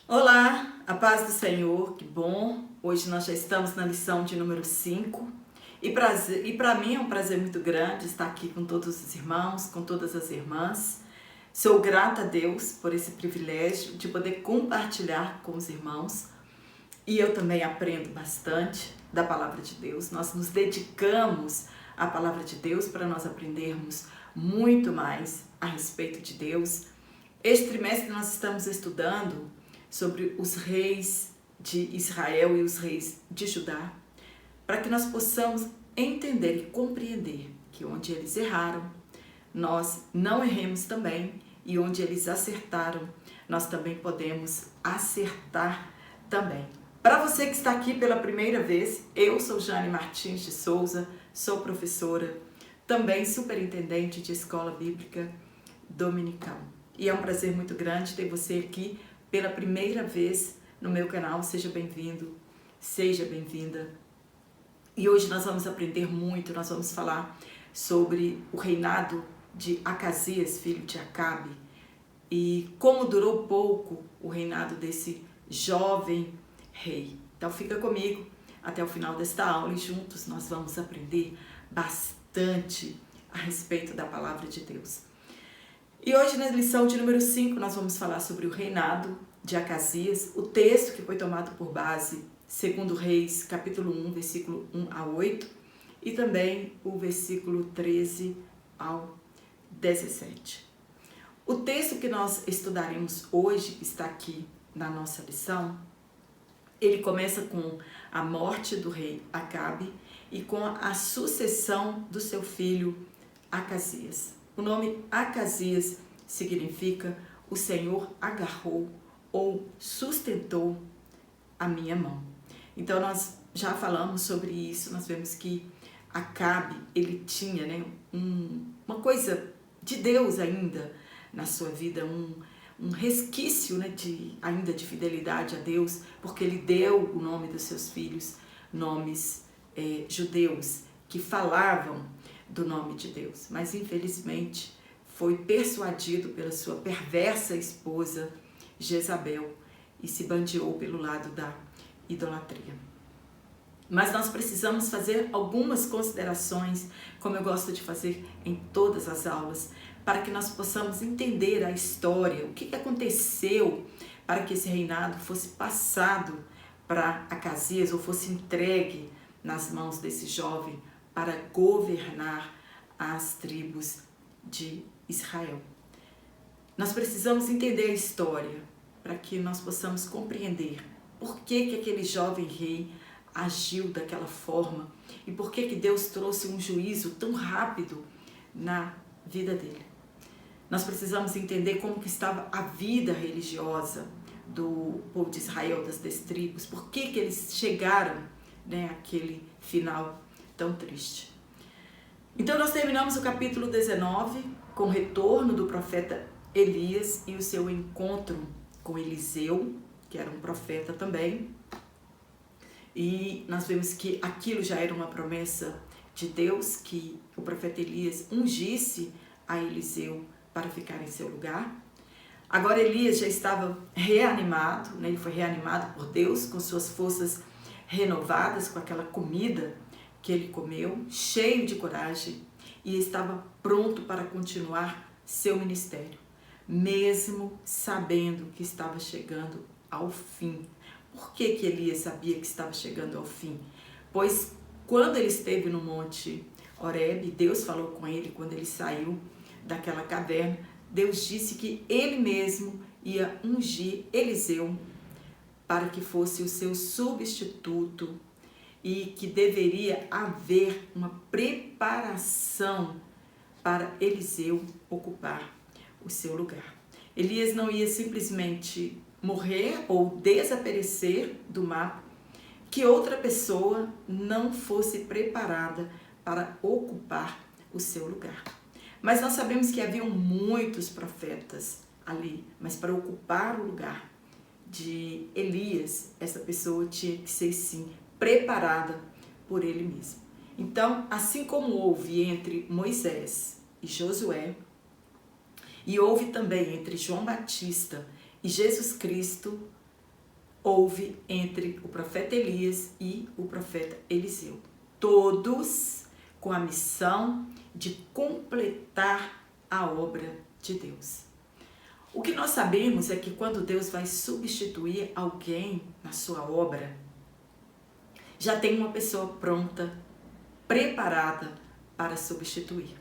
Olá, a paz do Senhor, que bom! Hoje nós já estamos na lição de número 5 e para mim é um prazer muito grande estar aqui com todos os irmãos, com todas as irmãs. Sou grata a Deus por esse privilégio de poder compartilhar com os irmãos e eu também aprendo bastante da palavra de Deus. Nós nos dedicamos à palavra de Deus para nós aprendermos muito mais a respeito de Deus. Este trimestre nós estamos estudando sobre os reis de Israel e os reis de Judá, para que nós possamos entender e compreender que onde eles erraram, nós não erremos também, e onde eles acertaram, nós também podemos acertar também. Para você que está aqui pela primeira vez, eu sou Jane Martins de Souza, sou professora, também superintendente de escola bíblica dominical. E é um prazer muito grande ter você aqui pela primeira vez no meu canal. Seja bem-vindo, seja bem-vinda. E hoje nós vamos aprender muito, nós vamos falar sobre o reinado de Acasias, filho de Acabe, e como durou pouco o reinado desse jovem rei. Então fica comigo até o final desta aula e juntos nós vamos aprender bastante a respeito da palavra de Deus. E hoje na lição de número 5 nós vamos falar sobre o reinado de Acasias, o texto que foi tomado por base, 2 Reis, capítulo 1, versículo 1 a 8, e também o versículo 13 ao 17. O texto que nós estudaremos hoje, que está aqui na nossa lição, ele começa com a morte do rei Acabe e com a sucessão do seu filho Acasias. O nome Acasias significa o Senhor agarrou ou sustentou a minha mão. Então nós já falamos sobre isso, nós vemos que Acabe, ele tinha uma coisa de Deus ainda na sua vida, um resquício ainda de fidelidade a Deus, porque ele deu o nome dos seus filhos, nomes judeus, que falavam do nome de Deus, mas infelizmente foi persuadido pela sua perversa esposa Jezabel e se bandeou pelo lado da idolatria. Mas nós precisamos fazer algumas considerações, como eu gosto de fazer em todas as aulas, para que nós possamos entender a história, o que aconteceu para que esse reinado fosse passado para Acasias ou fosse entregue nas mãos desse jovem para governar as tribos de Israel. Nós precisamos entender a história para que nós possamos compreender por que aquele jovem rei agiu daquela forma e por que Deus trouxe um juízo tão rápido na vida dele. Nós precisamos entender como que estava a vida religiosa do povo de Israel, das 10 tribos, por que eles chegaram àquele final tão triste. Então nós terminamos o capítulo 19 com o retorno do profeta Elias e o seu encontro com Eliseu, que era um profeta também. E nós vemos que aquilo já era uma promessa de Deus, que o profeta Elias ungisse a Eliseu para ficar em seu lugar. Agora Elias já estava reanimado, ele foi reanimado por Deus, com suas forças renovadas, com aquela comida que ele comeu, cheio de coragem, e estava pronto para continuar seu ministério, mesmo sabendo que estava chegando ao fim. Por que Elias sabia que estava chegando ao fim? Pois quando ele esteve no monte Horebe, Deus falou com ele quando ele saiu daquela caverna. Deus disse que ele mesmo ia ungir Eliseu para que fosse o seu substituto e que deveria haver uma preparação para Eliseu ocupar o seu lugar. Elias não ia simplesmente morrer ou desaparecer do mapa, que outra pessoa não fosse preparada para ocupar o seu lugar. Mas nós sabemos que haviam muitos profetas ali, mas para ocupar o lugar de Elias, essa pessoa tinha que ser sim preparada por ele mesmo. Então, assim como houve entre Moisés e Josué, e houve também entre João Batista e Jesus Cristo, houve entre o profeta Elias e o profeta Eliseu. Todos com a missão de completar a obra de Deus. O que nós sabemos é que quando Deus vai substituir alguém na sua obra, já tem uma pessoa pronta, preparada para substituir.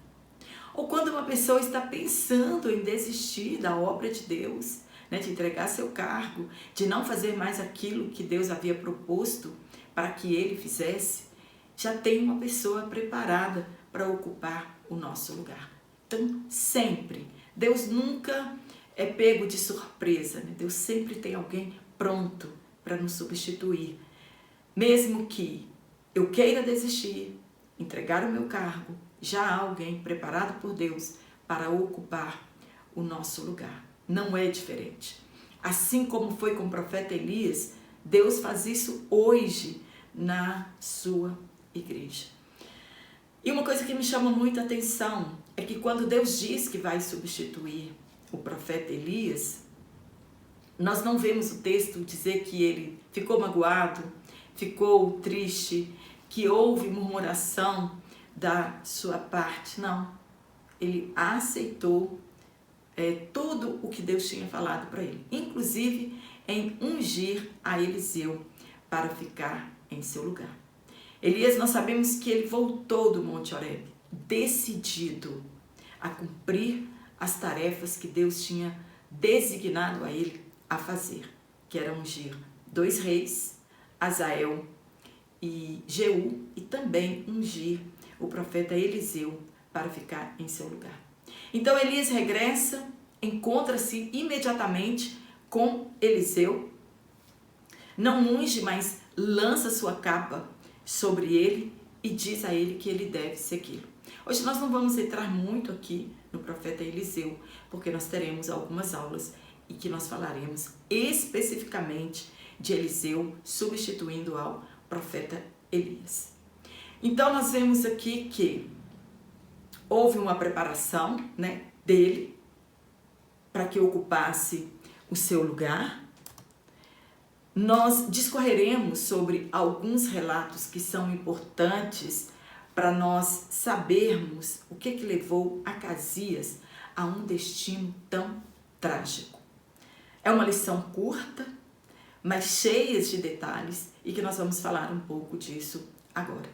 Ou quando uma pessoa está pensando em desistir da obra de Deus, de entregar seu cargo, de não fazer mais aquilo que Deus havia proposto para que ele fizesse, já tem uma pessoa preparada para ocupar o nosso lugar. Então, sempre, Deus nunca é pego de surpresa, Deus sempre tem alguém pronto para nos substituir. Mesmo que eu queira desistir, entregar o meu cargo, já há alguém preparado por Deus para ocupar o nosso lugar. Não é diferente. Assim como foi com o profeta Elias, Deus faz isso hoje na sua igreja. E uma coisa que me chama muita atenção é que quando Deus diz que vai substituir o profeta Elias, nós não vemos o texto dizer que ele ficou magoado, ficou triste, que houve murmuração da sua parte. Não. Ele aceitou tudo o que Deus tinha falado para ele, inclusive em ungir a Eliseu para ficar em seu lugar. Elias, nós sabemos que ele voltou do Monte Horebe, decidido a cumprir as tarefas que Deus tinha designado a ele a fazer, que era ungir 2 reis, Azael e Jeú, e também ungir o profeta Eliseu para ficar em seu lugar. Então Elias regressa, encontra-se imediatamente com Eliseu, não unge, mas lança sua capa sobre ele e diz a ele que ele deve segui-lo. Hoje nós não vamos entrar muito aqui no profeta Eliseu, porque nós teremos algumas aulas e que nós falaremos especificamente de Eliseu substituindo ao profeta Elias. Então nós vemos aqui que houve uma preparação, dele para que ocupasse o seu lugar. Nós discorreremos sobre alguns relatos que são importantes para nós sabermos o que levou Acasias a um destino tão trágico. É uma lição curta, mas cheia de detalhes, e que nós vamos falar um pouco disso agora.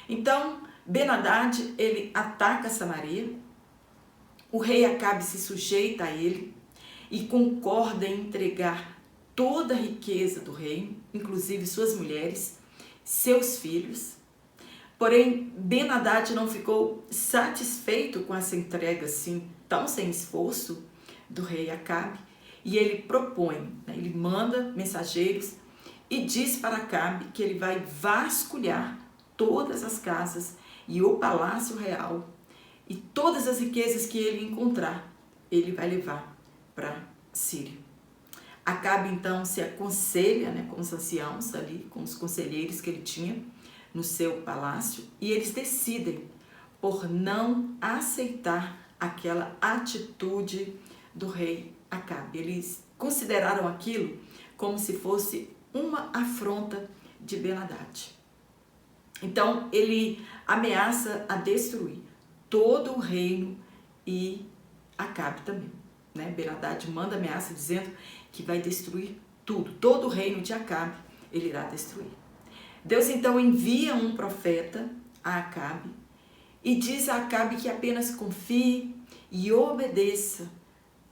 Então, Ben-Hadad, ele ataca Samaria, o rei Acabe se sujeita a ele e concorda em entregar toda a riqueza do reino, inclusive suas mulheres, seus filhos. Porém, Ben-Hadad não ficou satisfeito com essa entrega assim, tão sem esforço do rei Acabe, e ele propõe, ele manda mensageiros e diz para Acabe que ele vai vasculhar todas as casas e o palácio real, e todas as riquezas que ele encontrar, ele vai levar para Síria. Acabe então se aconselha com os anciãos ali, com os conselheiros que ele tinha no seu palácio, e eles decidem por não aceitar aquela atitude do rei Acabe. Eles consideraram aquilo como se fosse uma afronta de Ben-Hadad. Então ele ameaça a destruir todo o reino e Acabe também. Ben-Hadad manda ameaça dizendo que vai destruir tudo, todo o reino de Acabe ele irá destruir. Deus então envia um profeta a Acabe e diz a Acabe que apenas confie e obedeça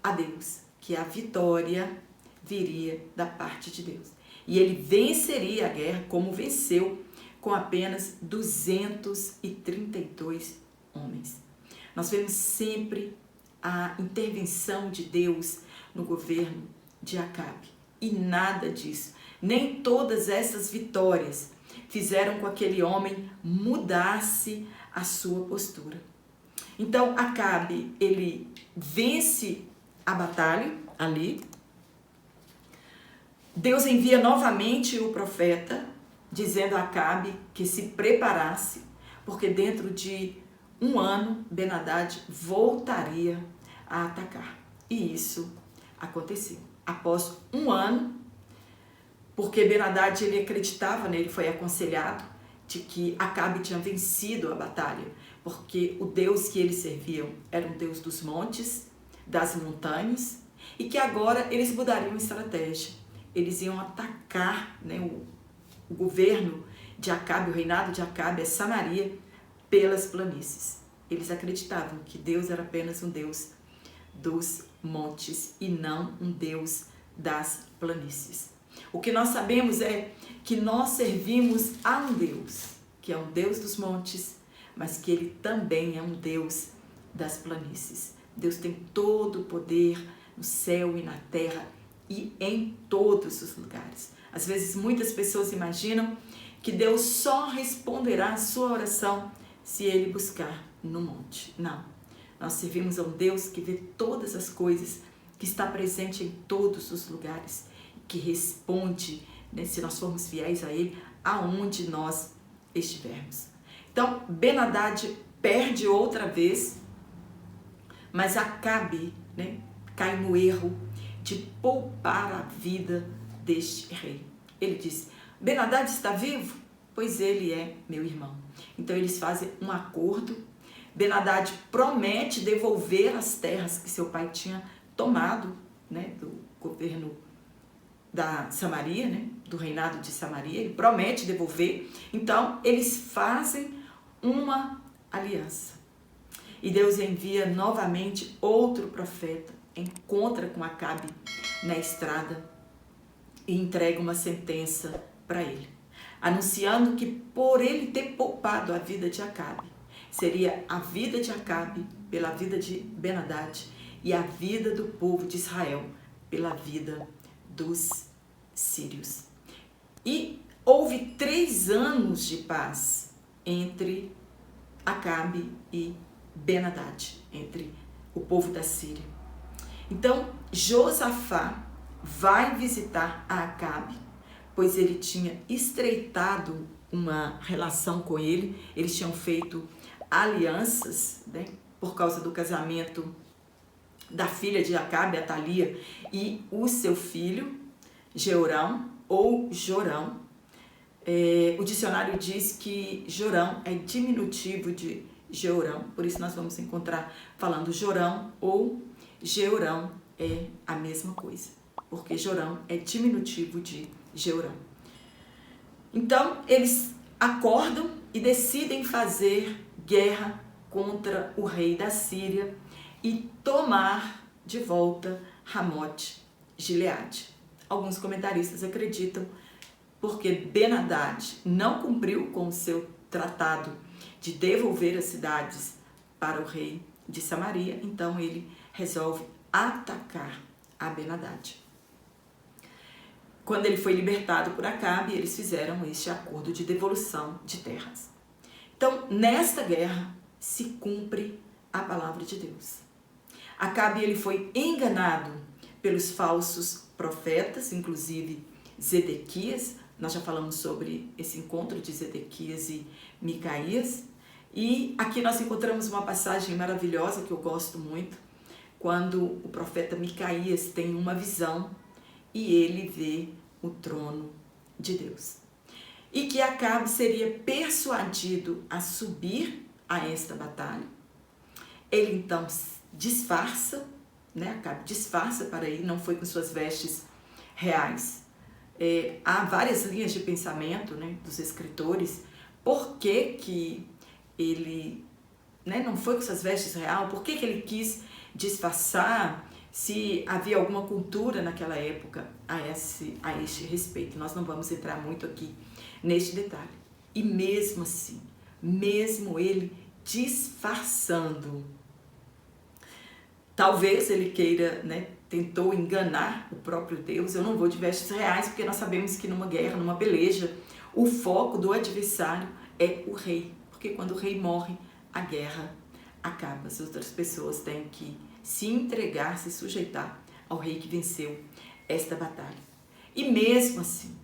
a Deus, que a vitória viria da parte de Deus. E ele venceria a guerra como venceu, com apenas 232 homens. Nós vemos sempre a intervenção de Deus no governo de Acabe. E nada disso, nem todas essas vitórias fizeram com que aquele homem mudasse a sua postura. Então Acabe, ele vence a batalha ali. Deus envia novamente o profeta, dizendo a Acabe que se preparasse, porque dentro de 1 ano Ben-Hadad voltaria a atacar. E isso aconteceu. Após 1 ano, porque Ben-Hadad ele acreditava, né, ele foi aconselhado de que Acabe tinha vencido a batalha, porque o Deus que eles serviam era um Deus dos montes, das montanhas, e que agora eles mudariam a estratégia. Eles iam atacar, né, o governo de Acabe, o reinado de Acabe, a Samaria, pelas planícies. Eles acreditavam que Deus era apenas um Deus dos montes e não um Deus das planícies. O que nós sabemos é que nós servimos a um Deus, que é um Deus dos montes, mas que ele também é um Deus das planícies. Deus tem todo o poder no céu e na terra e em todos os lugares. Às vezes muitas pessoas imaginam que Deus só responderá a sua oração se ele buscar no monte. Não. Nós servimos a um Deus que vê todas as coisas, que está presente em todos os lugares, que responde, né, se nós formos fiéis a ele, aonde nós estivermos. Então, Ben-Hadad perde outra vez, mas Acabe, né, cai no erro de poupar a vida deste rei. Ele diz: Ben-Hadad está vivo? Pois ele é meu irmão. Então eles fazem um acordo. Ben-Hadad promete devolver as terras que seu pai tinha tomado, né, do governo da Samaria, né, do reinado de Samaria. Ele promete devolver. Então eles fazem uma aliança. E Deus envia novamente outro profeta, encontra com Acabe na estrada e entrega uma sentença para ele, anunciando que por ele ter poupado a vida de Acabe, seria a vida de Acabe pela vida de Ben-Hadad e a vida do povo de Israel pela vida dos sírios. E houve 3 anos de paz entre Acabe e Ben-Hadad, entre o povo da Síria. Então, Josafá vai visitar a Acabe, pois ele tinha estreitado uma relação com ele, eles tinham feito alianças, né, por causa do casamento da filha de Acabe, Atalia, e o seu filho, Jeorão, ou Jorão. O dicionário diz que Jorão é diminutivo de Jeorão, por isso nós vamos encontrar falando Jorão ou Jeorão é a mesma coisa, porque Jorão é diminutivo de Jeorão. Então, eles acordam e decidem fazer guerra contra o rei da Síria e tomar de volta Ramote-Gileade. Alguns comentaristas acreditam porque Ben-Hadad não cumpriu com o seu tratado de devolver as cidades para o rei de Samaria, então ele resolve atacar a Ben-Hadad. Quando ele foi libertado por Acabe, eles fizeram este acordo de devolução de terras. Então, nesta guerra, se cumpre a palavra de Deus. Acabe ele foi enganado pelos falsos profetas, inclusive Zedequias. Nós já falamos sobre esse encontro de Zedequias e Micaías. E aqui nós encontramos uma passagem maravilhosa que eu gosto muito, quando o profeta Micaías tem uma visão e ele vê o trono de Deus. E que Acabe seria persuadido a subir a esta batalha. Ele então disfarça, né? Acabe disfarça para ir, não foi com suas vestes reais. Há várias linhas de pensamento, né, dos escritores, por que ele, né, não foi com suas vestes reais, por que ele quis disfarçar, se havia alguma cultura naquela época a este respeito. Nós não vamos entrar muito aqui neste detalhe. E mesmo assim, mesmo ele disfarçando, talvez ele queira, né, tentou enganar o próprio Deus. Eu não vou de vestes reais, porque nós sabemos que numa guerra, numa peleja, o foco do adversário é o rei, porque quando o rei morre, a guerra acaba. As outras pessoas têm que se entregar, se sujeitar ao rei que venceu esta batalha. E mesmo assim,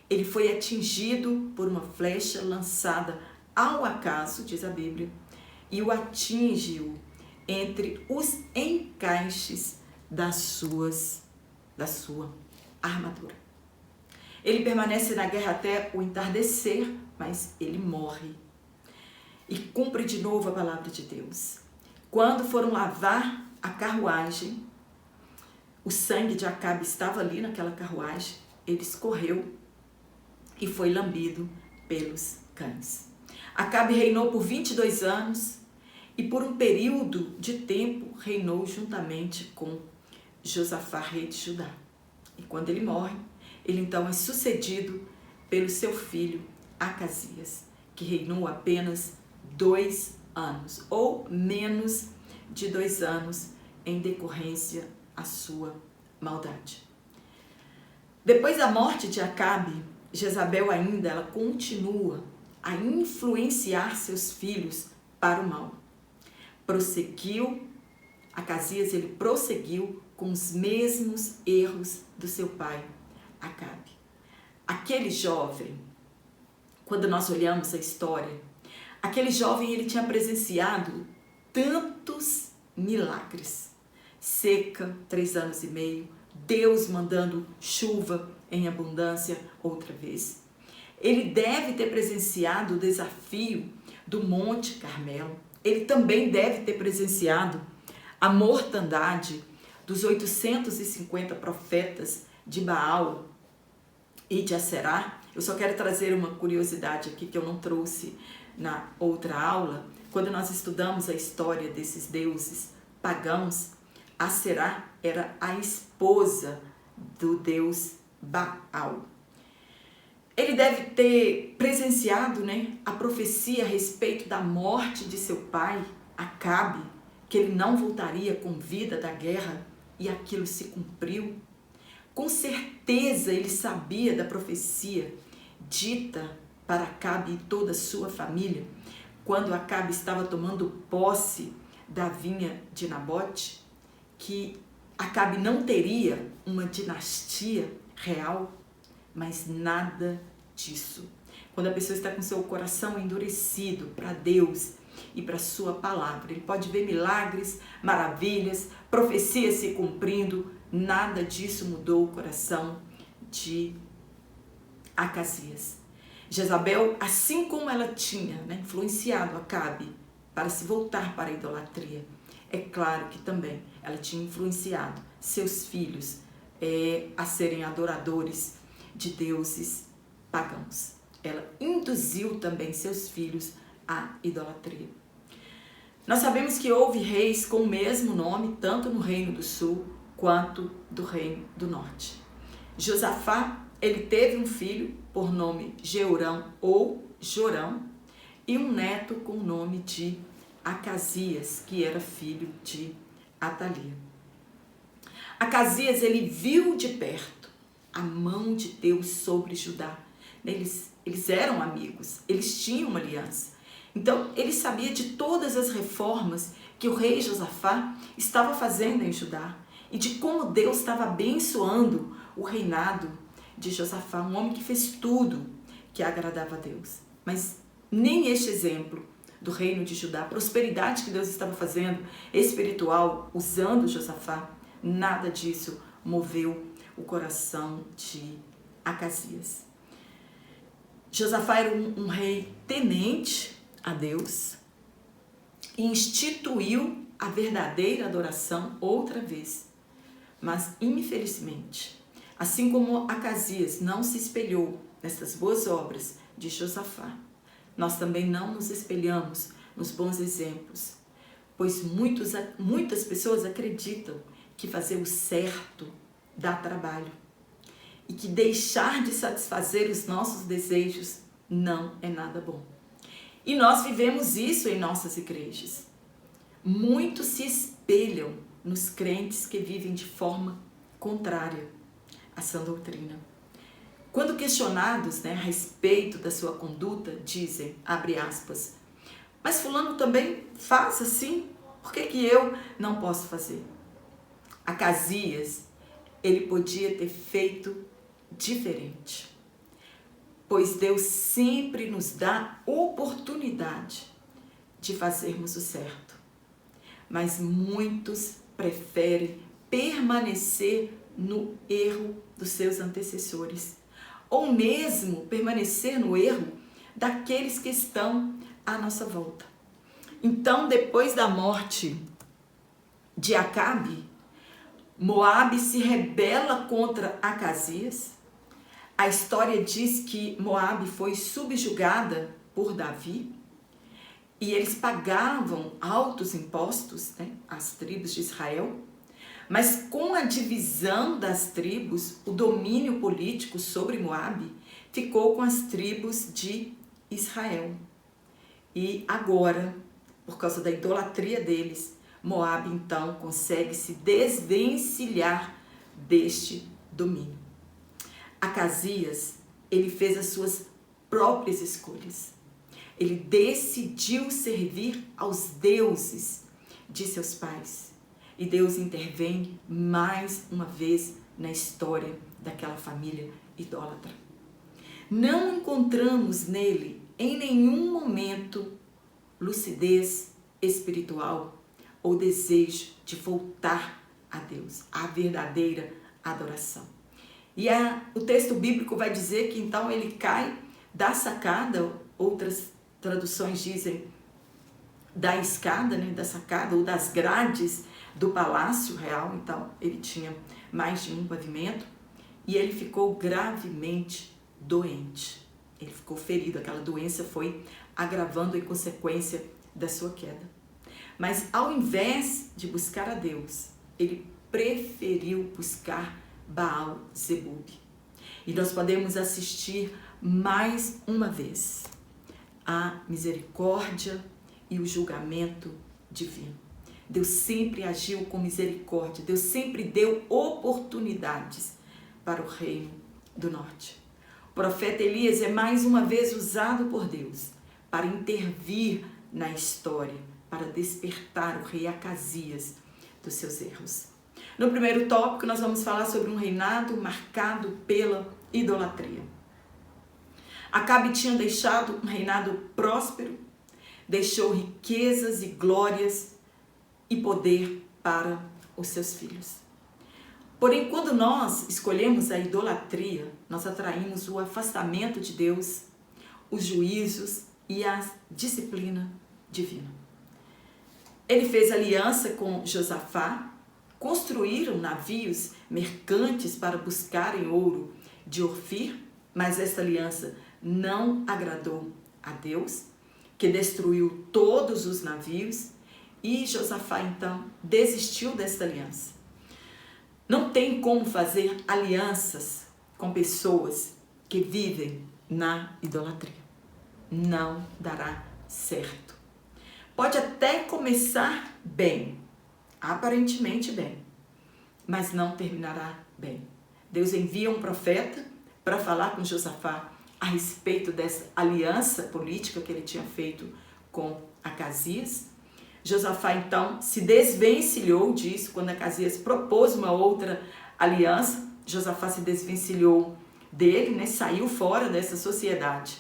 ele foi atingido por uma flecha lançada ao acaso, diz a Bíblia, e o atingiu entre os encaixes da sua armadura. Ele permanece na guerra até o entardecer, mas ele morre. E cumpre de novo a palavra de Deus. Quando foram lavar a carruagem, o sangue de Acabe estava ali naquela carruagem, ele escorreu e foi lambido pelos cães. Acabe reinou por 22 anos e por um período de tempo reinou juntamente com Josafá, rei de Judá. E quando ele morre, ele então é sucedido pelo seu filho Acasias, que reinou apenas 2 anos, ou menos de 2 anos, em decorrência à sua maldade. Depois da morte de Acabe, Jezabel ainda ela continua a influenciar seus filhos para o mal. Acasias ele prosseguiu com os mesmos erros do seu pai, Acabe. Aquele jovem, quando nós olhamos a história, aquele jovem ele tinha presenciado tantos milagres. Seca, 3 anos e meio, Deus mandando chuva em abundância outra vez. Ele deve ter presenciado o desafio do Monte Carmelo. Ele também deve ter presenciado a mortandade dos 850 profetas de Baal e de Aserá. Eu só quero trazer uma curiosidade aqui que eu não trouxe na outra aula. Quando nós estudamos a história desses deuses pagãos, Aserá era a esposa do deus Baal. Ele deve ter presenciado, a profecia a respeito da morte de seu pai, Acabe, que ele não voltaria com vida da guerra, e aquilo se cumpriu. Com certeza ele sabia da profecia dita para Acabe e toda a sua família, quando Acabe estava tomando posse da vinha de Nabote, que Acabe não teria uma dinastia real, mas nada disso. Quando a pessoa está com seu coração endurecido para Deus e para sua palavra, ele pode ver milagres, maravilhas, profecias se cumprindo, nada disso mudou o coração de Acasias. Jezabel, assim como ela tinha influenciado Acabe para se voltar para a idolatria, é claro que também ela tinha influenciado seus filhos a serem adoradores de deuses pagãos. Ela induziu também seus filhos à idolatria. Nós sabemos que houve reis com o mesmo nome, tanto no Reino do Sul quanto do Reino do Norte. Josafá, ele teve um filho por nome Jeorão ou Jorão e um neto com o nome de Acasias, que era filho de Atalia. Acasias, ele viu de perto a mão de Deus sobre Judá. Eles eram amigos, eles tinham uma aliança. Então, ele sabia de todas as reformas que o rei Josafá estava fazendo em Judá e de como Deus estava abençoando o reinado de Josafá, um homem que fez tudo que agradava a Deus. Mas nem este exemplo do reino de Judá, a prosperidade que Deus estava fazendo espiritual, usando Josafá, nada disso moveu o coração de Acasias. Josafá era um rei temente a Deus e instituiu a verdadeira adoração outra vez. Mas, infelizmente, assim como Acasias não se espelhou nessas boas obras de Josafá, nós também não nos espelhamos nos bons exemplos, pois muitas pessoas acreditam que fazer o certo dá trabalho e que deixar de satisfazer os nossos desejos não é nada bom. E nós vivemos isso em nossas igrejas. Muitos se espelham nos crentes que vivem de forma contrária à sã doutrina. Quando questionados a respeito da sua conduta, dizem, abre aspas, mas fulano também faz assim, por que eu não posso fazer? Acasias, ele podia ter feito diferente, pois Deus sempre nos dá oportunidade de fazermos o certo, mas muitos preferem permanecer no erro dos seus antecessores, ou mesmo permanecer no erro daqueles que estão à nossa volta. Então, depois da morte de Acabe, Moabe se rebela contra Acasias. A história diz que Moabe foi subjugada por Davi e eles pagavam altos impostos, às tribos de Israel. Mas com a divisão das tribos, o domínio político sobre Moabe ficou com as tribos de Israel. E agora, por causa da idolatria deles, Moabe então consegue se desvencilhar deste domínio. Acasias, ele fez as suas próprias escolhas. Ele decidiu servir aos deuses de seus pais. E Deus intervém mais uma vez na história daquela família idólatra. Não encontramos nele, em nenhum momento, lucidez espiritual ou desejo de voltar a Deus, a verdadeira adoração. E o texto bíblico vai dizer que então ele cai da sacada, outras traduções dizem da escada, da sacada ou das grades do palácio real. Então ele tinha mais de um pavimento e ele ficou gravemente doente. Ele ficou ferido, aquela doença foi agravando em consequência da sua queda. Mas ao invés de buscar a Deus, ele preferiu buscar Baal-zebub. E nós podemos assistir mais uma vez a misericórdia e o julgamento divino. Deus sempre agiu com misericórdia, Deus sempre deu oportunidades para o reino do norte. O profeta Elias é mais uma vez usado por Deus para intervir na história, para despertar o rei Acasias dos seus erros. No primeiro tópico, nós vamos falar sobre um reinado marcado pela idolatria. Acabe tinha deixado um reinado próspero, deixou riquezas e glórias e poder para os seus filhos. Porém, quando nós escolhemos a idolatria, nós atraímos o afastamento de Deus, os juízos e a disciplina divina. Ele fez aliança com Josafá, construíram navios mercantes para buscarem ouro de Ofir, mas esta aliança não agradou a Deus, que destruiu todos os navios, e Josafá então desistiu desta aliança. Não tem como fazer alianças com pessoas que vivem na idolatria. Não dará certo. Pode até começar bem, aparentemente bem, mas não terminará bem. Deus envia um profeta para falar com Josafá a respeito dessa aliança política que ele tinha feito com Acasias. Josafá então se desvencilhou disso. Quando Acasias propôs uma outra aliança, Josafá se desvencilhou dele, saiu fora dessa sociedade,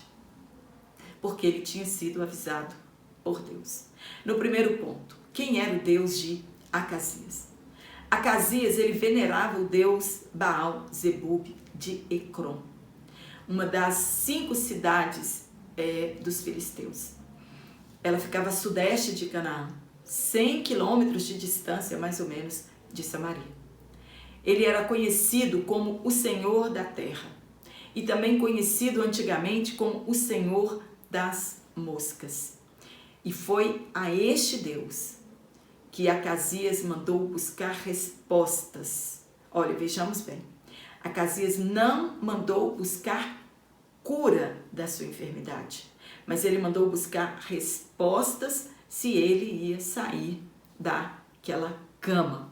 porque ele tinha sido avisado por Deus. No primeiro ponto, quem era o Deus de Acasias? Acasias, ele venerava o deus Baal-zebub de Ecrom, uma das 5 cidades dos filisteus. Ela ficava a sudeste de Canaã, 100 quilômetros de distância, mais ou menos, de Samaria. Ele era conhecido como o Senhor da terra e também conhecido antigamente como o Senhor das moscas. E foi a este Deus que Acasias mandou buscar respostas. Olha, vejamos bem. Acasias não mandou buscar cura da sua enfermidade, mas ele mandou buscar respostas se ele ia sair daquela cama.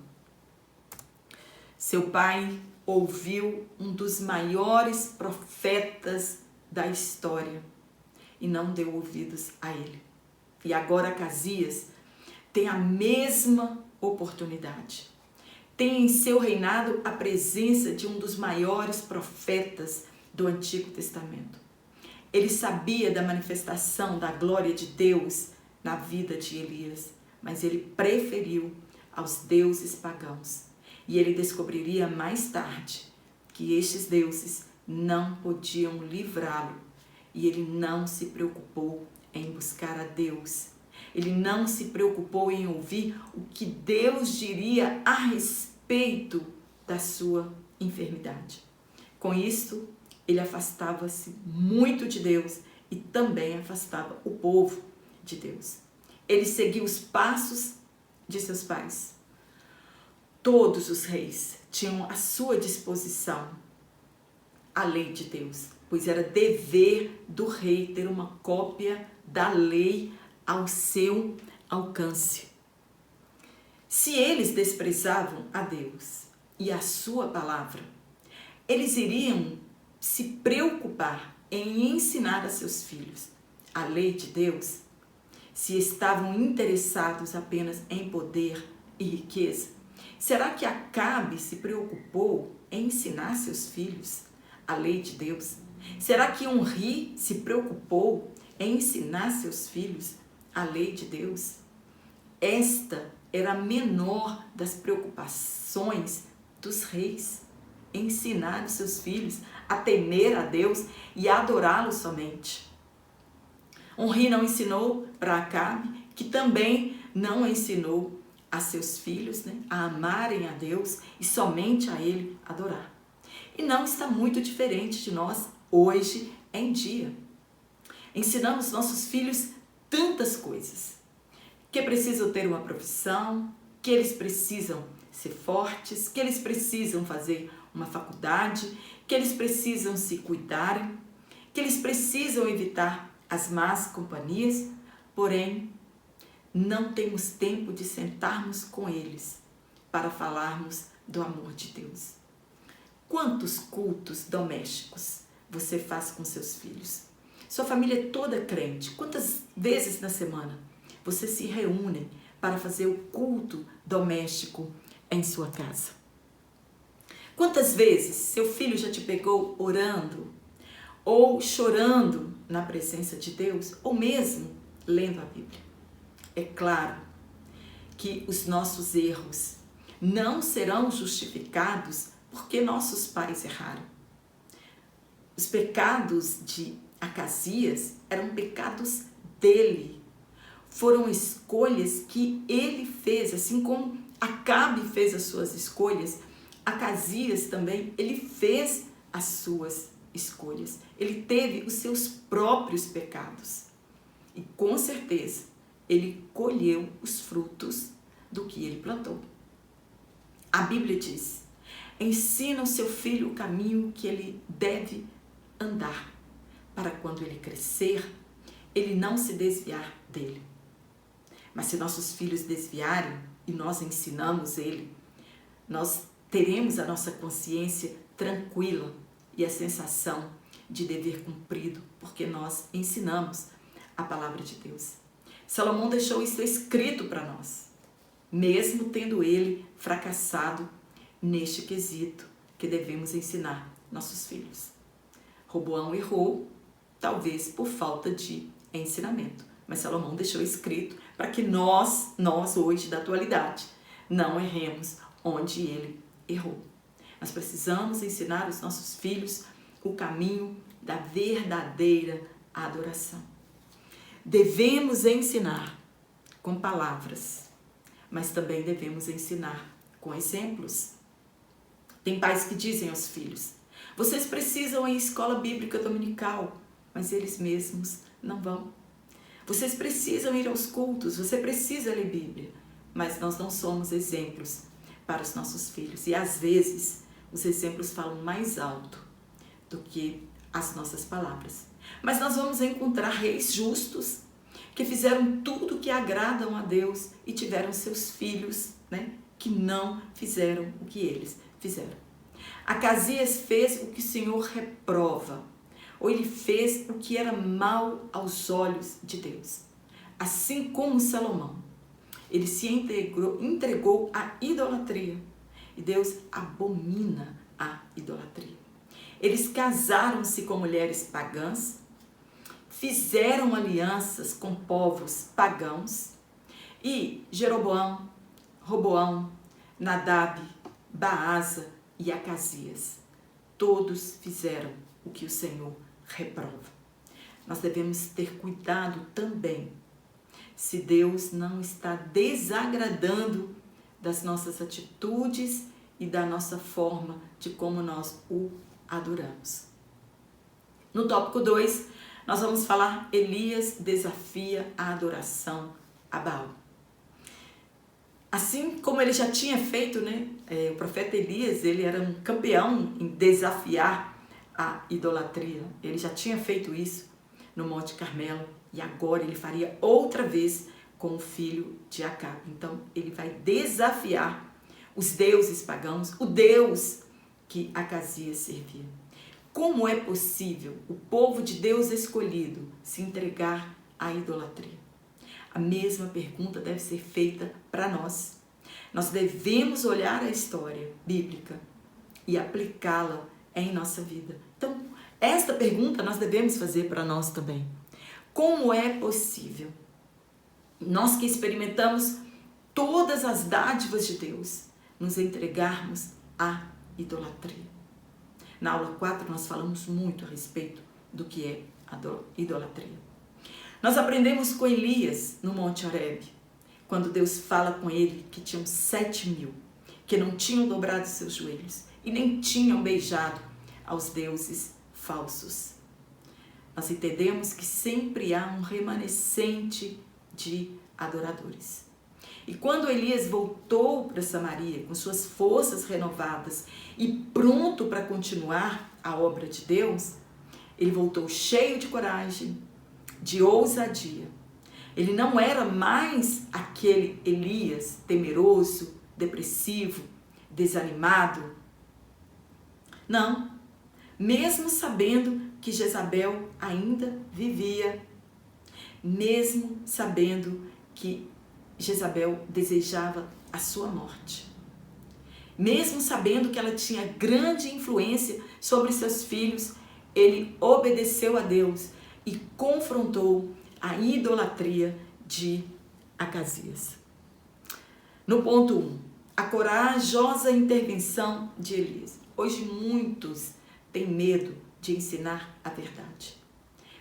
Seu pai ouviu um dos maiores profetas da história e não deu ouvidos a ele. E agora Acasias tem a mesma oportunidade. Tem em seu reinado a presença de um dos maiores profetas do Antigo Testamento. Ele sabia da manifestação da glória de Deus na vida de Elias, mas ele preferiu aos deuses pagãos. E ele descobriria mais tarde que estes deuses não podiam livrá-lo. E ele não se preocupou em buscar a Deus. Ele não se preocupou em ouvir o que Deus diria a respeito da sua enfermidade. Com isto, ele afastava-se muito de Deus e também afastava o povo de Deus. Ele seguiu os passos de seus pais. Todos os reis tinham à sua disposição a lei de Deus, pois era dever do rei ter uma cópia da lei ao seu alcance. Se eles desprezavam a Deus e a sua palavra, eles iriam se preocupar em ensinar a seus filhos a lei de Deus, se estavam interessados apenas em poder e riqueza? Será que Acabe se preocupou em ensinar seus filhos a lei de Deus? Será que Omri se preocupou em ensinar seus filhos a lei de Deus? Esta era a menor das preocupações dos reis, ensinar os seus filhos a temer a Deus e a adorá-lo somente. Omri não ensinou para Acabe, que também não ensinou a seus filhos, a amarem a Deus e somente a Ele adorar. E não está muito diferente de nós hoje em dia. Ensinamos nossos filhos tantas coisas, que precisam ter uma profissão, que eles precisam ser fortes, que eles precisam fazer uma faculdade, que eles precisam se cuidarem, que eles precisam evitar as más companhias, porém, não temos tempo de sentarmos com eles para falarmos do amor de Deus. Quantos cultos domésticos você faz com seus filhos? Sua família é toda crente. Quantas vezes na semana vocês se reúnem para fazer o culto doméstico em sua casa? Quantas vezes seu filho já te pegou orando ou chorando na presença de Deus, ou mesmo lendo a Bíblia? É claro que os nossos erros não serão justificados porque nossos pais erraram. Os pecados de Acasias eram pecados dele. Foram escolhas que ele fez, assim como Acabe fez as suas escolhas, Acasias também, ele fez as suas escolhas. Ele teve os seus próprios pecados. E com certeza, ele colheu os frutos do que ele plantou. A Bíblia diz: ensina o seu filho o caminho que ele deve andar, para quando ele crescer, ele não se desviar dele. Mas se nossos filhos desviarem e nós ensinamos ele, nós teremos a nossa consciência tranquila e a sensação de dever cumprido, porque nós ensinamos a palavra de Deus. Salomão deixou isso escrito para nós, mesmo tendo ele fracassado neste quesito que devemos ensinar nossos filhos. Roboão errou, talvez por falta de ensinamento, mas Salomão deixou escrito para que nós hoje da atualidade, não erremos onde ele errou. Nós precisamos ensinar os nossos filhos o caminho da verdadeira adoração. Devemos ensinar com palavras, mas também devemos ensinar com exemplos. Tem pais que dizem aos filhos: vocês precisam ir à escola bíblica dominical, mas eles mesmos não vão. Vocês precisam ir aos cultos, você precisa ler Bíblia, mas nós não somos exemplos para os nossos filhos. E às vezes os exemplos falam mais alto do que as nossas palavras. Mas nós vamos encontrar reis justos que fizeram tudo que agradam a Deus e tiveram seus filhos, que não fizeram o que eles fizeram. Acasias fez o que o Senhor reprova, ou ele fez o que era mal aos olhos de Deus. Assim como Salomão, ele se entregou à idolatria, e Deus abomina a idolatria. Eles casaram-se com mulheres pagãs, fizeram alianças com povos pagãos, e Jeroboão, Roboão, Nadab, Baasa e Acasias todos fizeram o que o Senhor reprova. Nós devemos ter cuidado também se Deus não está desagradando das nossas atitudes e da nossa forma de como nós o adoramos. No tópico 2, nós vamos falar Elias desafia a adoração a Baal. Assim como ele já tinha feito, o profeta Elias, ele era um campeão em desafiar a idolatria. Ele já tinha feito isso no Monte Carmelo e agora ele faria outra vez com o filho de Acabe. Então ele vai desafiar os deuses pagãos, o Deus que Acasias servia. Como é possível o povo de Deus escolhido se entregar à idolatria? A mesma pergunta deve ser feita para nós. Nós devemos olhar a história bíblica e aplicá-la em nossa vida. Então, esta pergunta nós devemos fazer para nós também. Como é possível nós que experimentamos todas as dádivas de Deus nos entregarmos à idolatria? Na aula 4 nós falamos muito a respeito do que é a idolatria. Nós aprendemos com Elias no Monte Horebe, quando Deus fala com ele que tinham 7.000 que não tinham dobrado seus joelhos e nem tinham beijado aos deuses falsos. Nós entendemos que sempre há um remanescente de adoradores. E quando Elias voltou para Samaria com suas forças renovadas e pronto para continuar a obra de Deus, ele voltou cheio de coragem, de ousadia. Ele não era mais aquele Elias temeroso, depressivo, desanimado. Não, mesmo sabendo que Jezabel ainda vivia, mesmo sabendo que Jezabel desejava a sua morte, mesmo sabendo que ela tinha grande influência sobre seus filhos, ele obedeceu a Deus e confrontou a idolatria de Acasias. No ponto 1, a corajosa intervenção de Elias. Hoje muitos têm medo de ensinar a verdade,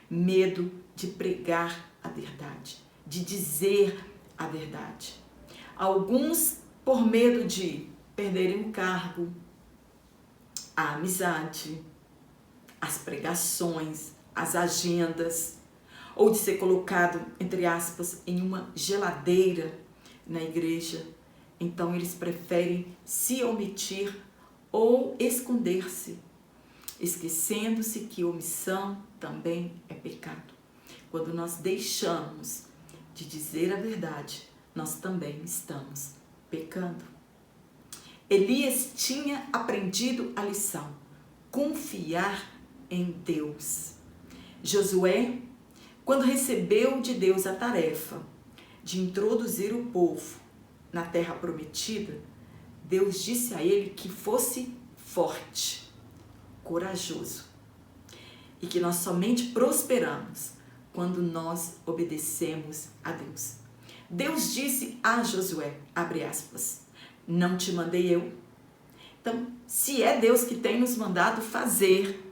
medo de pregar a verdade, de dizer a verdade. Alguns por medo de perderem o cargo, a amizade, as pregações, as agendas, ou de ser colocado, entre aspas, em uma geladeira na igreja. Então eles preferem se omitir ou esconder-se, esquecendo-se que omissão também é pecado. Quando nós deixamos de dizer a verdade, nós também estamos pecando. Elias tinha aprendido a lição: confiar em Deus. Josué, quando recebeu de Deus a tarefa de introduzir o povo na terra prometida, Deus disse a ele que fosse forte, corajoso, e que nós somente prosperamos quando nós obedecemos a Deus. Deus disse a Josué, abre aspas, não te mandei eu? Então, se é Deus que tem nos mandado fazer,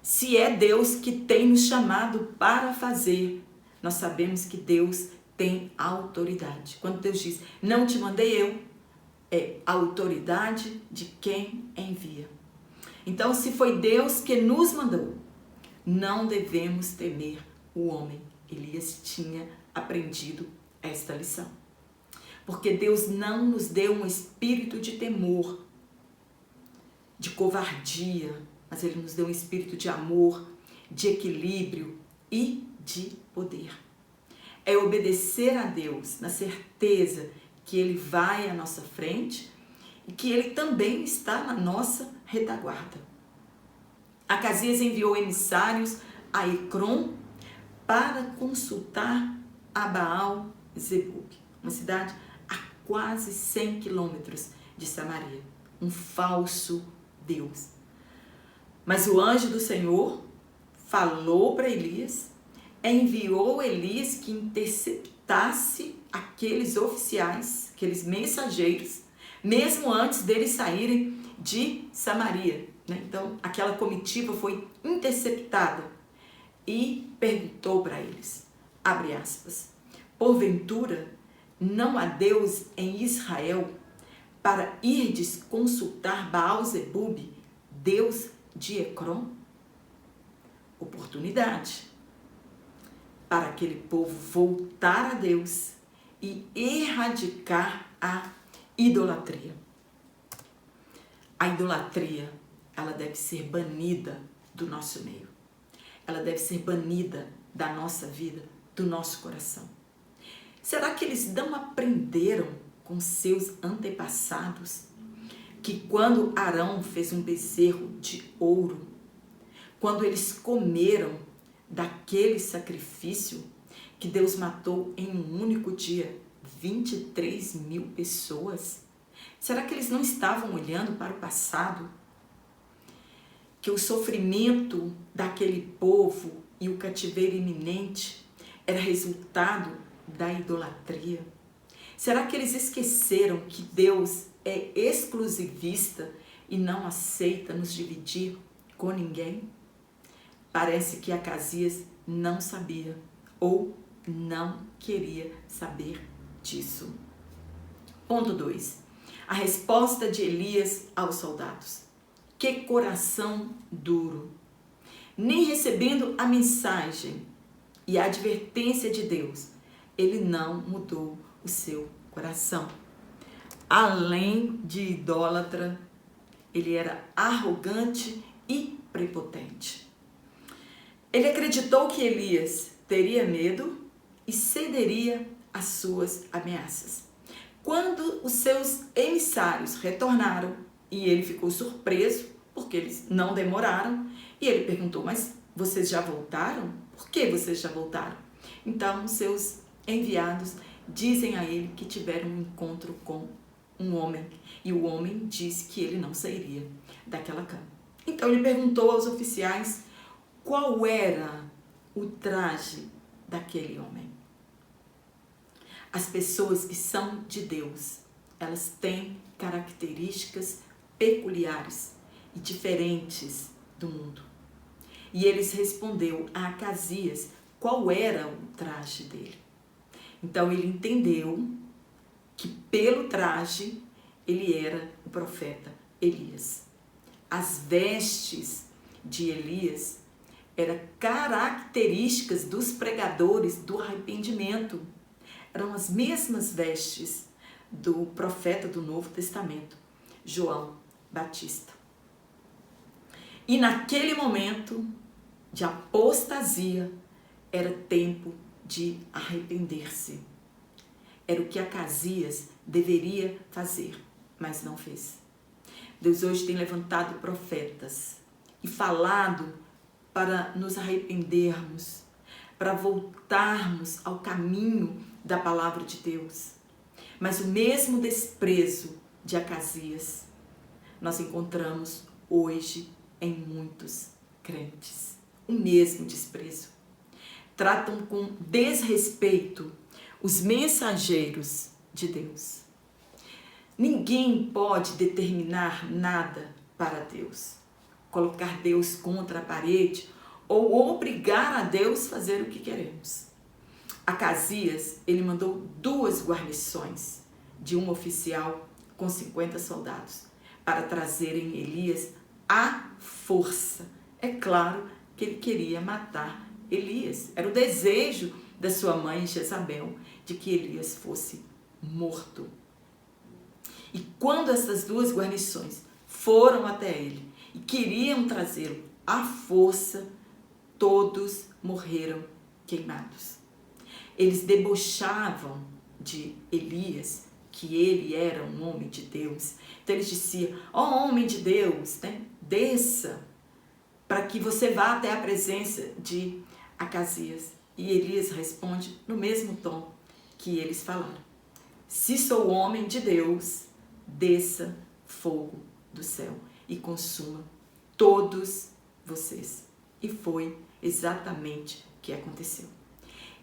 se é Deus que tem nos chamado para fazer, nós sabemos que Deus tem autoridade. Quando Deus diz, não te mandei eu, é a autoridade de quem envia. Então, se foi Deus que nos mandou, não devemos temer o homem. Elias tinha aprendido esta lição. Porque Deus não nos deu um espírito de temor, de covardia, mas Ele nos deu um espírito de amor, de equilíbrio e de poder. É obedecer a Deus na certeza que Ele vai à nossa frente e que Ele também está na nossa retaguarda. Acasias enviou emissários a Ecrom para consultar a Baal-zebub, uma cidade a quase 100 quilômetros de Samaria, um falso Deus. Mas o anjo do Senhor falou para Elias, enviou Elias que interceptasse aqueles oficiais, aqueles mensageiros, mesmo antes deles saírem de Samaria, né? Então, aquela comitiva foi interceptada e perguntou para eles, abre aspas, porventura não há Deus em Israel para irdes consultar Baal-zebub, Deus de Ecrom? Oportunidade para aquele povo voltar a Deus e erradicar a idolatria. A idolatria, ela deve ser banida do nosso meio. Ela deve ser banida da nossa vida, do nosso coração. Será que eles não aprenderam com seus antepassados que quando Arão fez um bezerro de ouro, quando eles comeram daquele sacrifício que Deus matou em um único dia 23.000 pessoas? Será que eles não estavam olhando para o passado? Que o sofrimento daquele povo e o cativeiro iminente era resultado da idolatria? Será que eles esqueceram que Deus é exclusivista e não aceita nos dividir com ninguém? Parece que Acasias não sabia ou não queria saber disso. Ponto 2. A resposta de Elias aos soldados. Que coração duro! Nem recebendo a mensagem e a advertência de Deus, ele não mudou o seu coração. Além de idólatra, ele era arrogante e prepotente. Ele acreditou que Elias teria medo e cederia às suas ameaças. Quando os seus emissários retornaram e ele ficou surpreso, porque eles não demoraram, e ele perguntou, mas vocês já voltaram? Por que vocês já voltaram? Então, seus enviados dizem a ele que tiveram um encontro com um homem, e o homem disse que ele não sairia daquela cama. Então, ele perguntou aos oficiais qual era o traje daquele homem. As pessoas que são de Deus, elas têm características peculiares e diferentes do mundo. E eles respondeu a Acasias qual era o traje dele. Então ele entendeu que pelo traje ele era o profeta Elias. As vestes de Elias eram características dos pregadores do arrependimento. Eram as mesmas vestes do profeta do Novo Testamento, João Batista. E naquele momento de apostasia, era tempo de arrepender-se. Era o que Acasias deveria fazer, mas não fez. Deus hoje tem levantado profetas e falado para nos arrependermos, para voltarmos ao caminho da palavra de Deus. Mas o mesmo desprezo de Acasias nós encontramos hoje em muitos crentes. O mesmo desprezo. Tratam com desrespeito os mensageiros de Deus. Ninguém pode determinar nada para Deus, colocar Deus contra a parede ou obrigar a Deus a fazer o que queremos. Acasias, ele mandou 2 guarnições de um oficial com 50 soldados para trazerem Elias à força. É claro que ele queria matar Elias. Era o desejo da sua mãe Jezabel de que Elias fosse morto. E quando essas 2 guarnições foram até ele e queriam trazê-lo à força, todos morreram queimados. Eles debochavam de Elias, que ele era um homem de Deus. Então eles diziam, ó homem de Deus, né? Desça para que você vá até a presença de Acasias. E Elias responde no mesmo tom que eles falaram. Se sou homem de Deus, desça fogo do céu e consuma todos vocês. E foi exatamente o que aconteceu.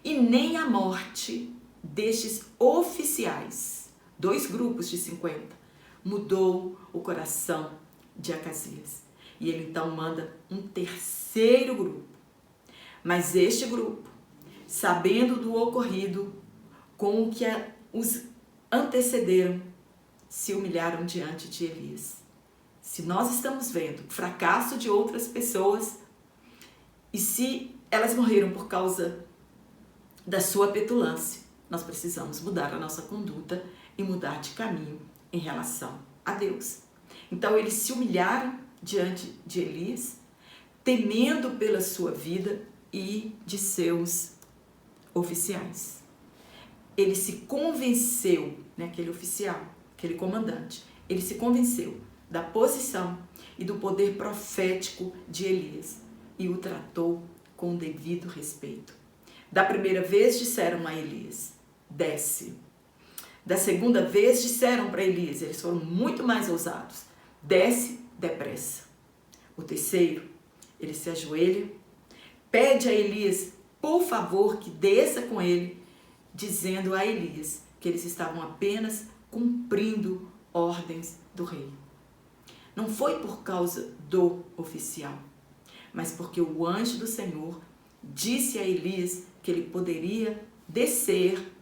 E nem a morte destes oficiais, 2 grupos de 50, mudou o coração de Acasias. E ele então manda um terceiro grupo. Mas este grupo, sabendo do ocorrido com o que os antecederam, se humilharam diante de Elias. Se nós estamos vendo o fracasso de outras pessoas e se elas morreram por causa da sua petulância, nós precisamos mudar a nossa conduta e mudar de caminho em relação a Deus. Então eles se humilharam diante de Elias, temendo pela sua vida e de seus oficiais. Ele se convenceu, aquele oficial, aquele comandante, ele se convenceu da posição e do poder profético de Elias e o tratou com o devido respeito. Da primeira vez disseram a Elias, desce. Da segunda vez disseram para Elias, eles foram muito mais ousados, desce depressa. O terceiro, ele se ajoelha, pede a Elias, por favor, que desça com ele, dizendo a Elias que eles estavam apenas cumprindo ordens do rei. Não foi por causa do oficial, mas porque o anjo do Senhor disse a Elias que ele poderia descer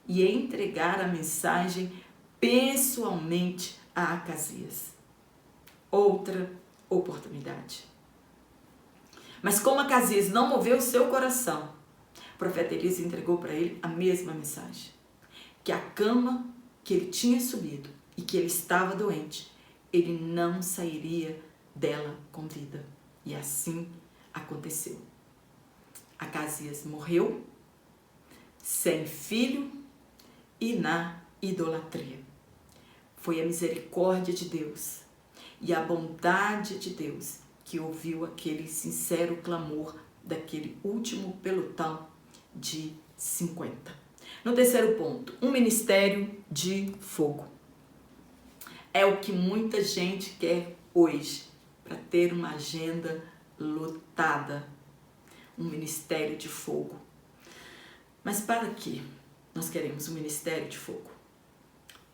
e entregar a mensagem pessoalmente a Acasias. Outra oportunidade. Mas como Acasias não moveu seu coração, o profeta Elias entregou para ele a mesma mensagem. Que a cama que ele tinha subido e que ele estava doente, ele não sairia dela com vida. E assim aconteceu. Acasias morreu sem filho e na idolatria. Foi a misericórdia de Deus e a bondade de Deus que ouviu aquele sincero clamor daquele último pelotão de 50. No terceiro ponto, um ministério de fogo. É o que muita gente quer hoje, para ter uma agenda lotada. Um ministério de fogo. Mas para que nós queremos um ministério de fogo?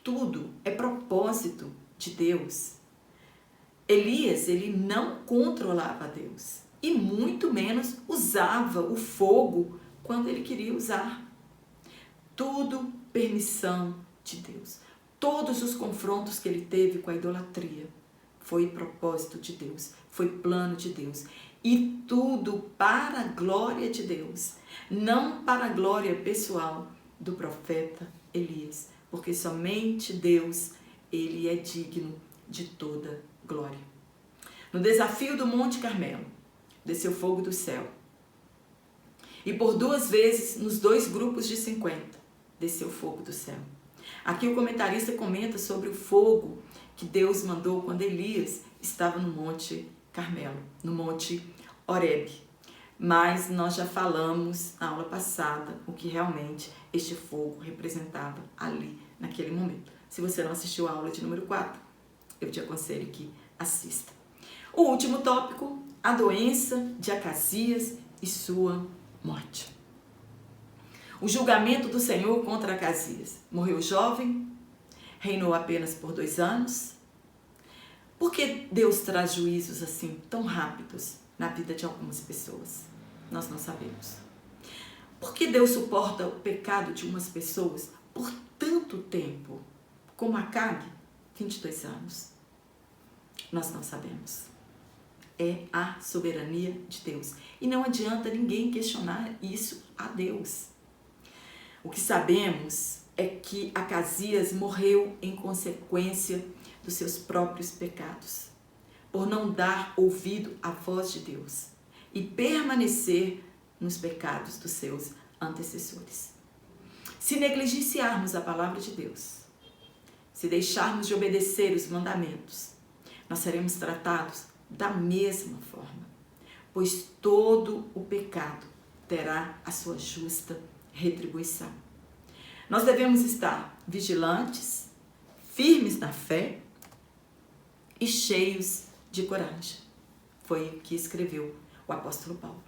Tudo é propósito de Deus. Elias, ele não controlava Deus e muito menos usava o fogo quando ele queria usar. Tudo permissão de Deus. Todos os confrontos que ele teve com a idolatria foi propósito de Deus, foi plano de Deus. E tudo para a glória de Deus, não para a glória pessoal do profeta Elias, porque somente Deus, ele é digno de toda glória. No desafio do Monte Carmelo, desceu fogo do céu. E por 2 vezes, nos 2 grupos de 50, desceu fogo do céu. Aqui o comentarista comenta sobre o fogo que Deus mandou quando Elias estava no Monte Carmelo, no Monte Horebe. Mas nós já falamos na aula passada o que realmente este fogo representava ali, naquele momento. Se você não assistiu a aula de número 4, eu te aconselho que assista. O último tópico, a doença de Acasias e sua morte. O julgamento do Senhor contra Acasias. Morreu jovem, reinou apenas por 2 anos. Por que Deus traz juízos assim, tão rápidos na vida de algumas pessoas? Nós não sabemos. Por que Deus suporta o pecado de umas pessoas por tanto tempo? Como Acabe, 22 anos. Nós não sabemos. É a soberania de Deus. E não adianta ninguém questionar isso a Deus. O que sabemos é que Acasias morreu em consequência dos seus próprios pecados, por não dar ouvido à voz de Deus e permanecer nos pecados dos seus antecessores. Se negligenciarmos a palavra de Deus, se deixarmos de obedecer os mandamentos, nós seremos tratados da mesma forma, pois todo o pecado terá a sua justa retribuição. Nós devemos estar vigilantes, firmes na fé e cheios de coragem. Foi o que escreveu o apóstolo Paulo.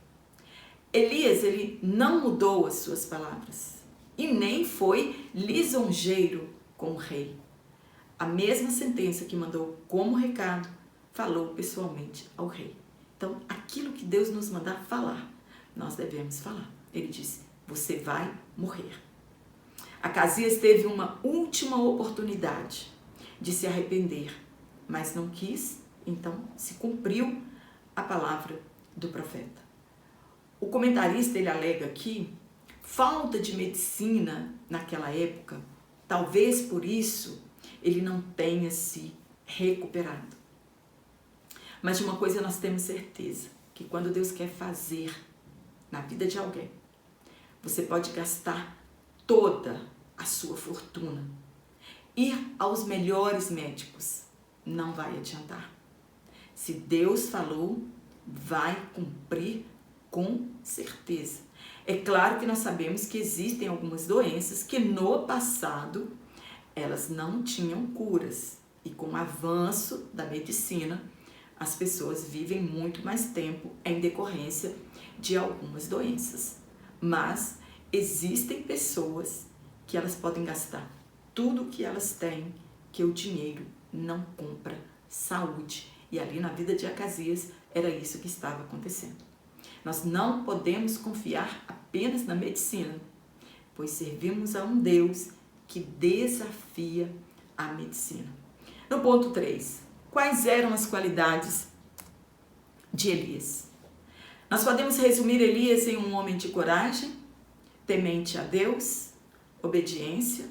Elias, ele não mudou as suas palavras e nem foi lisonjeiro com o rei. A mesma sentença que mandou como recado falou pessoalmente ao rei. Então, aquilo que Deus nos mandar falar, nós devemos falar. Ele disse, você vai morrer. Acasias teve uma última oportunidade de se arrepender, mas não quis, então se cumpriu a palavra do profeta. O comentarista, ele alega aqui, falta de medicina naquela época, talvez por isso ele não tenha se recuperado. Mas de uma coisa nós temos certeza, que quando Deus quer fazer na vida de alguém, você pode gastar toda a sua fortuna. Ir aos melhores médicos não vai adiantar. Se Deus falou, vai cumprir com certeza. É claro que nós sabemos que existem algumas doenças que no passado elas não tinham curas. E com o avanço da medicina, as pessoas vivem muito mais tempo em decorrência de algumas doenças. Mas existem pessoas que elas podem gastar tudo o que elas têm, que o dinheiro não compra saúde. E ali na vida de Acasias era isso que estava acontecendo. Nós não podemos confiar apenas na medicina, pois servimos a um Deus que desafia a medicina. No ponto 3, quais eram as qualidades de Elias? Nós podemos resumir Elias em um homem de coragem, temente a Deus, obediência,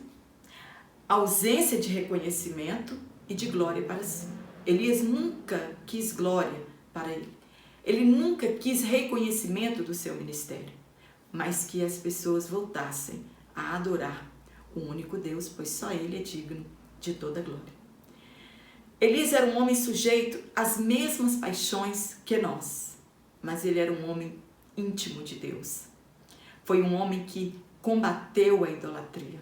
ausência de reconhecimento e de glória para si. Elias nunca quis glória para ele. Ele nunca quis reconhecimento do seu ministério, mas que as pessoas voltassem a adorar o único Deus, pois só Ele é digno de toda glória. Elias era um homem sujeito às mesmas paixões que nós, mas ele era um homem íntimo de Deus. Foi um homem que combateu a idolatria,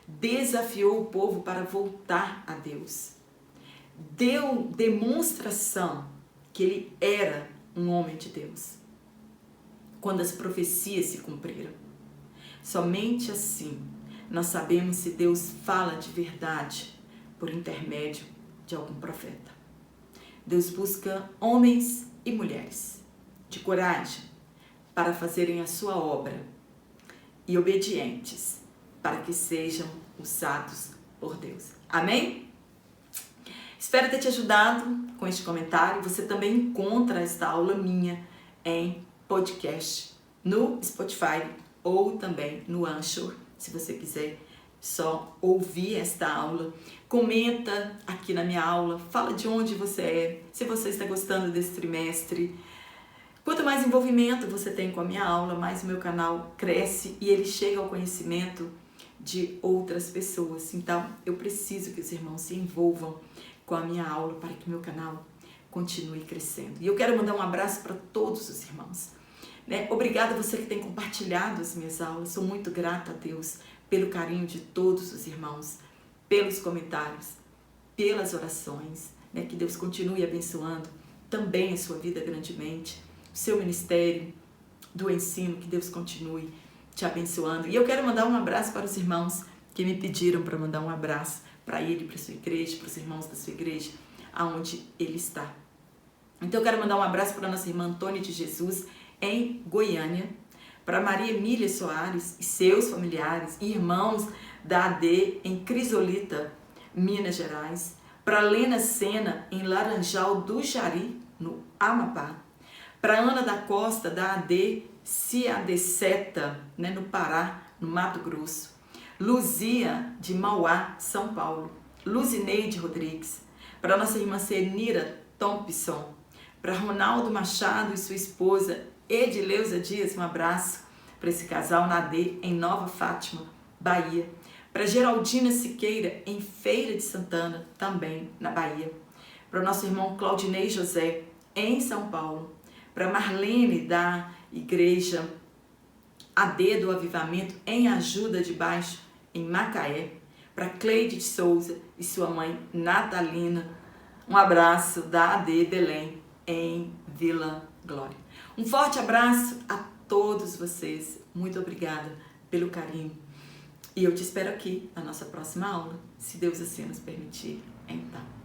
desafiou o povo para voltar a Deus, deu demonstração que ele era um homem de Deus. Quando as profecias se cumpriram, somente assim nós sabemos se Deus fala de verdade por intermédio de algum profeta. Deus busca homens e mulheres de coragem para fazerem a sua obra e obedientes para que sejam usados por Deus. Amém? Espero ter te ajudado com este comentário. Você também encontra esta aula minha em podcast no Spotify ou também no Anchor, se você quiser só ouvir esta aula. Comenta aqui na minha aula, fala de onde você é, se você está gostando desse trimestre. Quanto mais envolvimento você tem com a minha aula, mais o meu canal cresce e ele chega ao conhecimento de outras pessoas. Então, eu preciso que os irmãos se envolvam com a minha aula para que meu canal continue crescendo. E eu quero mandar um abraço para todos os irmãos. Obrigada a você que tem compartilhado as minhas aulas. Sou muito grata a Deus pelo carinho de todos os irmãos, pelos comentários, pelas orações. Que Deus continue abençoando também a sua vida grandemente, o seu ministério do ensino, que Deus continue te abençoando. E eu quero mandar um abraço para os irmãos que me pediram para mandar um abraço para ele, para a sua igreja, para os irmãos da sua igreja, aonde ele está. Então eu quero mandar um abraço para a nossa irmã Antônia de Jesus, em Goiânia, para Maria Emília Soares e seus familiares e irmãos da AD em Crisolita, Minas Gerais, para Lena Sena em Laranjal do Jari, no Amapá, para Ana da Costa da AD Ciadeceta, no Pará, no Mato Grosso, Luzia de Mauá, São Paulo, Luzineide Rodrigues, para nossa irmã Senira Thompson, para Ronaldo Machado e sua esposa Edileuza Dias, um abraço para esse casal na AD em Nova Fátima, Bahia, para Geraldina Siqueira em Feira de Santana, também na Bahia, para o nosso irmão Claudinei José em São Paulo, para Marlene da Igreja AD do Avivamento em Ajuda de Baixo, em Macaé, para Cleide de Souza e sua mãe Natalina, um abraço da AD Belém em Vila Glória. Um forte abraço a todos vocês, muito obrigada pelo carinho e eu te espero aqui na nossa próxima aula, se Deus assim nos permitir, então.